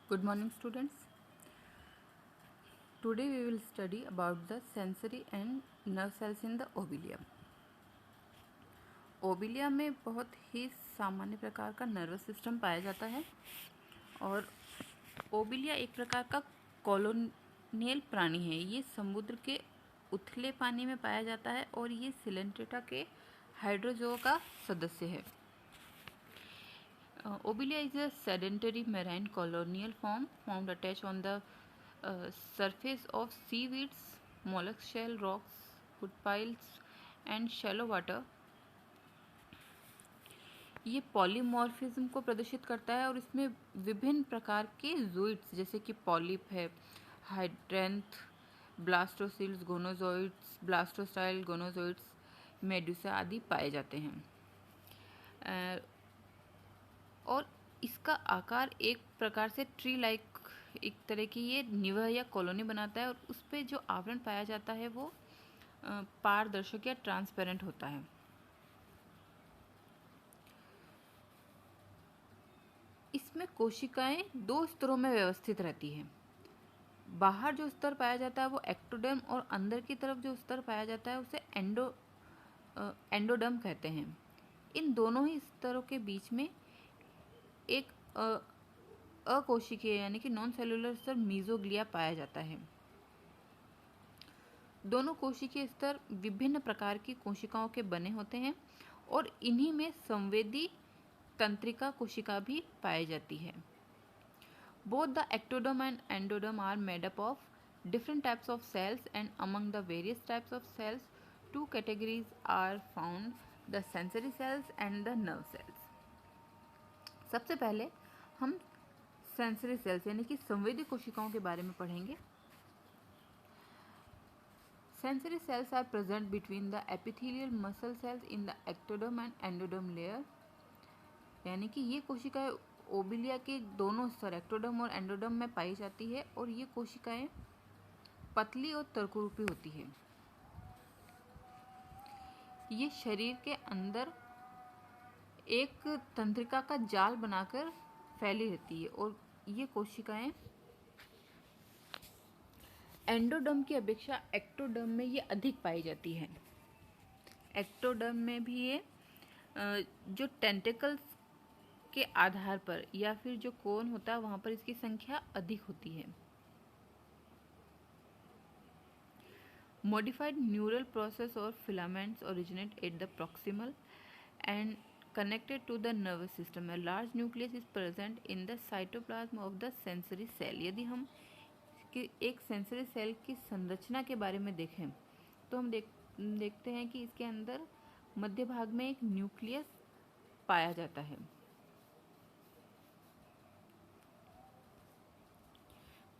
Good morning, students. Today we will study about the sensory and nerve cells in the Obelia. Obelia में बहुत ही सामान्य प्रकार का nervous system पाया जाता है और ओबिलिया एक प्रकार का कॉलोनियल प्राणी है। ये समुद्र के उथले पानी में पाया जाता है और ये सिलेंट्रेटा के हाइड्रोजोआ का सदस्य है। Obelia is a sedentary marine colonial form found attached on the surface of seaweeds, mollusk shell, rocks, woodpiles and shallow water। ये पॉलीमॉर्फिज्म को प्रदर्शित करता है और इसमें विभिन्न प्रकार के ज़ूइड्स जैसे कि पॉलिप है, हाइड्रेंथ, ब्लास्टोसिल्स, गोनोजोइड्स, ब्लास्टोस्टाइल गोनोजोइड्स, मेडुसा आदि पाए जाते हैं। और इसका आकार एक प्रकार से ट्री लाइक एक तरह की ये निवह या कॉलोनी बनाता है और उस पर जो आवरण पाया जाता है वो पारदर्शक या ट्रांसपेरेंट होता है। इसमें कोशिकाएं दो स्तरों में व्यवस्थित रहती हैं। बाहर जो स्तर पाया जाता है वो एक्टोडर्म और अंदर की तरफ जो स्तर पाया जाता है उसे एंडोडर्म कहते हैं। इन दोनों ही स्तरों के बीच में एक अकोशिकीय यानी कि नॉन सेलुलर स्तर मीजोग्लिया पाया जाता है। दोनों कोशिकीय स्तर विभिन्न प्रकार की कोशिकाओं के बने होते हैं और इन्हीं में संवेदी तंत्रिका कोशिका भी पाई जाती है। Both the ectoderm and endoderm are made up of different types of cells, and among the various types of cells, two categories are found: the sensory cells and the nerve cells। सबसे पहले हम sensory sales यानी कि संवेदी कोशिकाओं के बारे में पढ़ेंगे। Sensory cells are present between the epithelial muscle cells in the ectoderm and endoderm layer. यानी कि ये कोशिकाएं ओबिलिया के दोनों स्तर एक्टोडर्म और एंडोडर्म में पाई जाती है और ये कोशिकाएं पतली और तर्करूपी होती है। ये शरीर के अंदर एक तंत्रिका का जाल बनाकर फैली रहती है और ये कोशिकाएं एंडोडर्म की अपेक्षा एक्टोडर्म में ये अधिक पाई जाती है। एक्टोडर्म में भी ये जो टेंटिकल्स के आधार पर या फिर जो कोन होता है वहाँ पर इसकी संख्या अधिक होती है। मॉडिफाइड न्यूरल प्रोसेस और filaments originate at the proximal and connected to the nervous system. A large nucleus is present in the cytoplasm of the sensory cell। यदि हम एक सेंसरी सेल की संरचना के बारे में देखें तो हम देखते हैं कि इसके अंदर मध्य भाग में एक न्यूक्लियस पाया जाता है।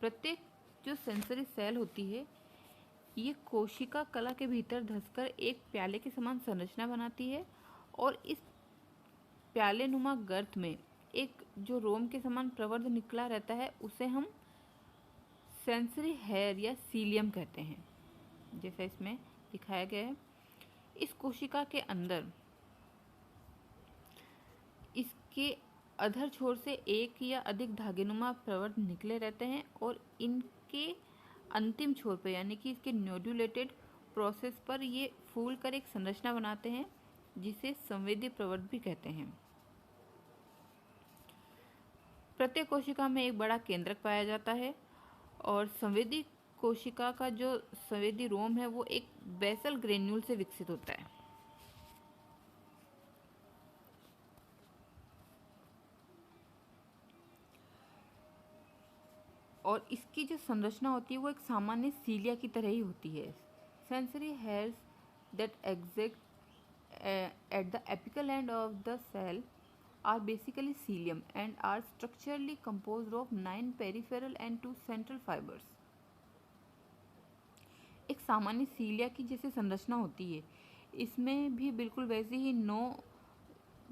प्रत्येक जो सेंसरी सेल होती है ये कोशिका कला के भीतर धंसकर एक प्याले के समान संरचना बनाती है और इस प्याले नुमा गर्त में एक जो रोम के समान प्रवर्ध निकला रहता है उसे हम सेंसरी हेयर या सीलियम कहते हैं, जैसा इसमें दिखाया गया है। इस कोशिका के अंदर इसके अधर छोर से एक या अधिक धागेनुमा प्रवर्ध निकले रहते हैं और इनके अंतिम छोर पर यानी कि इसके नोड्यूलेटेड प्रोसेस पर ये फूल कर एक संरचना बनाते हैं जिसे संवेदी प्रवर्ध भी कहते हैं। प्रत्येक कोशिका में एक बड़ा केंद्रक पाया जाता है और संवेदी कोशिका का जो संवेदी रोम है वो एक बेसल ग्रेन्यूल से विकसित होता है। और इसकी जो संरचना होती है वो एक सामान्य सीलिया की तरह ही होती है। Sensory hairs that exist at the apical end of the cell are basically cilium and are structurally composed of 9 peripheral and 2 central fibers। एक सामान्य सीलिया की जैसे संरचना होती है इसमें भी बिल्कुल वैसे ही 9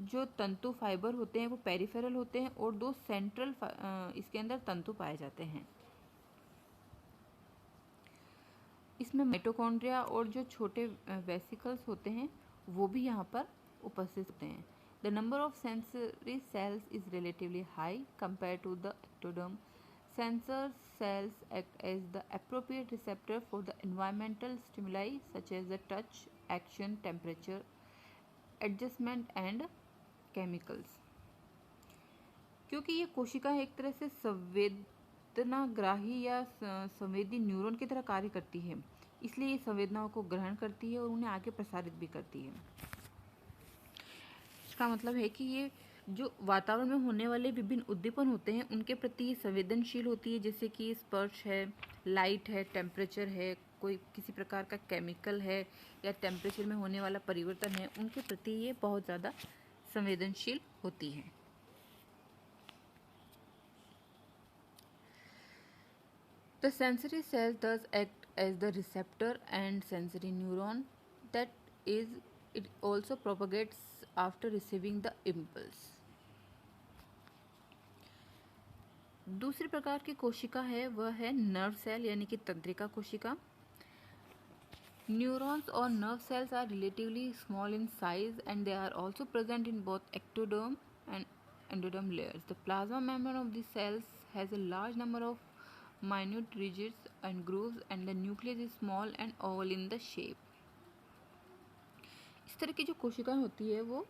जो तंतु फाइबर होते हैं वो पेरिफेरल होते हैं और 2 सेंट्रल इसके अंदर तंतु पाए जाते हैं। इसमें माइटोकॉन्ड्रिया और जो छोटे वेसिकल्स होते हैं वो भी यहाँ पर उपस्थित होते हैं। The number of sensory cells is relatively high compare to the ectoderm Sensor cells act as the appropriate receptor for the environmental stimuli such as the touch, action, temperature, adjustment and chemicals. क्योंकि ये कोशिकाएं एक तरह से संवेदनाग्राही या संवेदी neuron की तरह कार्य करती है, इसलिए ये संवेदनाओं को ग्रहण करती है और उन्हें आगे प्रसारित भी करती है। इसका मतलब है कि ये जो वातावरण में होने वाले विभिन्न उद्दीपन होते हैं उनके प्रति ये संवेदनशील होती है, जैसे कि स्पर्श है, लाइट है, टेम्परेचर है, कोई किसी प्रकार का केमिकल है या टेम्परेचर में होने वाला परिवर्तन है, उनके प्रति ये बहुत ज़्यादा संवेदनशील होती है। The sensory cell does act as the receptor and sensory neuron, that is, it also propagates after receiving the impulse. दूसरी प्रकार की कोशिका है वह है नर्व सेल यानी कि तंत्रिका कोशिका। Neurons or nerve cells are relatively small in size and they are also present in both ectoderm and endoderm layers. The plasma membrane of these cells has a large number of minute ridges and grooves and the nucleus is small and oval in the shape. इस तरह की जो कोशिकाएं होती है वो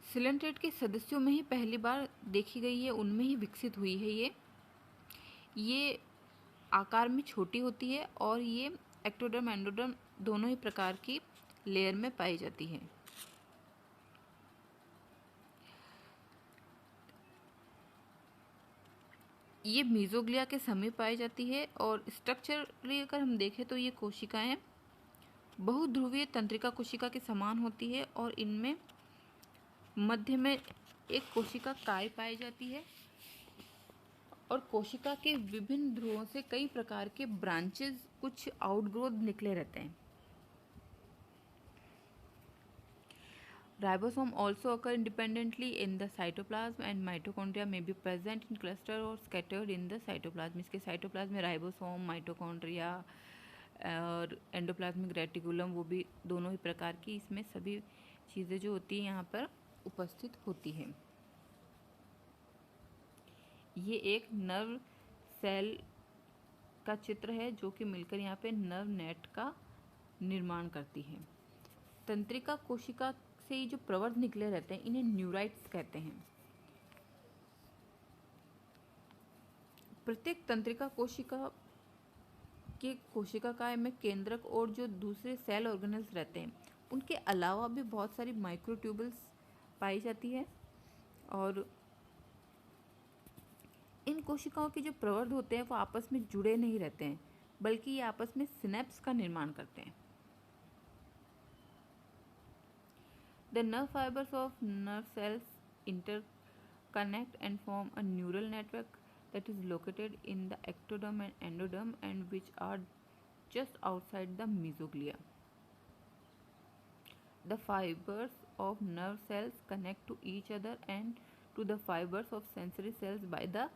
coelenterate के सदस्यों में ही पहली बार देखी गई है, उनमें ही विकसित हुई है। ये आकार में छोटी होती है और ये एक्टोडर्म एंडोडर्म दोनों ही प्रकार की लेयर में पाई जाती है। ये मीजोग्लिया के समीप पाई जाती है और स्ट्रक्चरली अगर हम देखें तो ये कोशिकाएं बहुध्रुवीय तंत्रिका कोशिका के समान होती है और इनमें मध्य में एक कोशिका काय पाई जाती है और कोशिका के विभिन्न ध्रुवों से कई प्रकार के ब्रांचेस, कुछ आउटग्रोथ निकले रहते हैं। Ribosome also occur independently in the cytoplasm and mitochondria may be present in cluster or scattered in the cytoplasm. इसके साइटोप्लाज्म में राइबोसोम, माइटोकॉन्ड्रिया और एंडोप्लाज्मिक रेटिकुलम, वो भी दोनों ही प्रकार की इसमें सभी चीज़ें जो होती हैं यहाँ पर उपस्थित होती हैं। ये एक नर्व सेल का चित्र है जो कि मिलकर यहाँ पे नर्व नेट का निर्माण करती है। तंत्रिका कोशिका से ये जो प्रवर्ध निकले रहते हैं इन्हें न्यूराइट्स कहते हैं। प्रत्येक तंत्रिका कोशिका के कोशिकाकाय में केंद्रक और जो दूसरे सेल ऑर्गेनेल्स रहते हैं उनके अलावा भी बहुत सारी माइक्रोट्यूबल्स पाई जाती है और इन कोशिकाओं के जो प्रवर्ध होते हैं वो आपस में जुड़े नहीं रहते हैं बल्कि ये आपस में सिनेप्स का निर्माण करते हैं। The nerve fibers of nerve cells interconnect and form a neural network that is located in the ectoderm and endoderm and which are just outside the mesoglea. The fibers of nerve cells connect to each other and to the fibers of sensory cells by the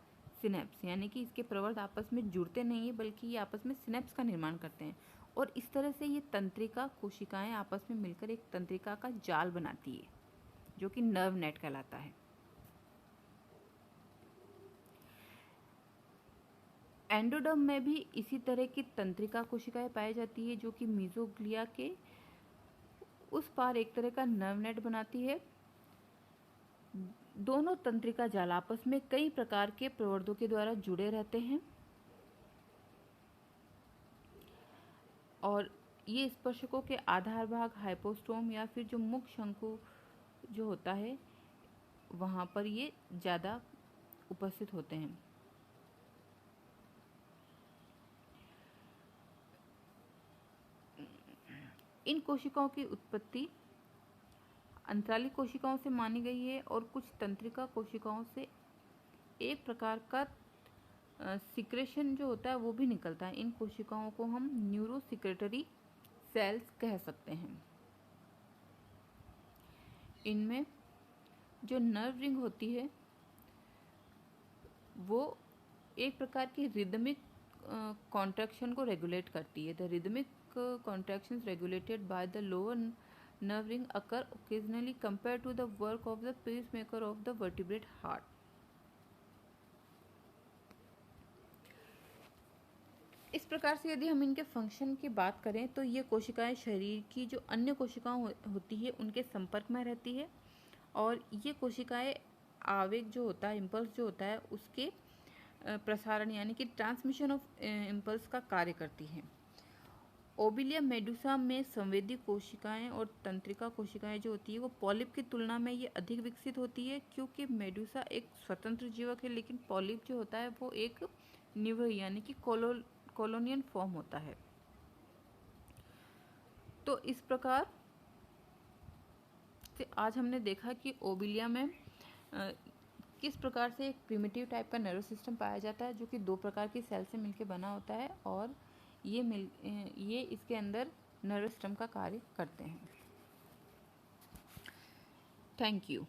synapse. यानी कि इसके प्रवर्ध आपस में जुड़ते नहीं है बल्कि ये आपस में सिनेप्स का निर्माण करते हैं और इस तरह से ये तंत्रिका कोशिकाएं आपस में मिलकर एक तंत्रिका का जाल बनाती है जो कि नर्व नेट कहलाता है। एंडोडर्म में भी इसी तरह की तंत्रिका कोशिकाएं पाई जाती है जो कि मीजोग्लिया के उस पार एक तरह का नर्व नेट बनाती है। दोनों तंत्रिका जाल आपस में कई प्रकार के प्रवर्धों के द्वारा जुड़े रहते हैं और ये स्पर्शकों के आधार भाग हाइपोस्टोम या फिर जो मुख शंकु जो होता है वहाँ पर ये ज़्यादा उपस्थित होते हैं। इन कोशिकाओं की उत्पत्ति अंतराली कोशिकाओं से मानी गई है और कुछ तंत्रिका कोशिकाओं से एक प्रकार का सिक्रेशन जो होता है वो भी निकलता है। इन कोशिकाओं को हम न्यूरोसिक्रेटरी सेल्स कह सकते हैं। इनमें जो नर्व रिंग होती है वो एक प्रकार की रिदमिक कॉन्ट्रैक्शन को रेगुलेट करती है। The rhythmic contractions regulated by the lower nerve ring occur occasionally compared to the work of the pacemaker of the vertebrate heart. प्रकार से यदि हम इनके फंक्शन की बात करें तो ये कोशिकाएं शरीर की जो अन्य कोशिकाएं होती है उनके संपर्क में रहती है, और ये कोशिकाएं आवेग जो होता है, इम्पल्स जो होता है, उसके प्रसारण यानी कि ट्रांसमिशन ऑफ इम्पल्स का कार्य करती हैं। ओबिलिया मेडुसा में संवेदी कोशिकाएं और तंत्रिका कोशिकाएं जो होती है वो पॉलिप की तुलना में ये अधिक विकसित होती है, क्योंकि मेडुसा एक स्वतंत्र जीवक है, लेकिन पॉलिप जो होता है वो एक निवह यानी कि कॉलोनियल फॉर्म होता है। तो इस प्रकार से आज हमने देखा कि ओबिलिया में किस प्रकार से एक प्रिमिटिव टाइप का नर्वस सिस्टम पाया जाता है, जो कि 2 प्रकार की सेल से मिलकर बना होता है, और ये इसके अंदर नर्वस सिस्टम का कार्य करते हैं। Thank you.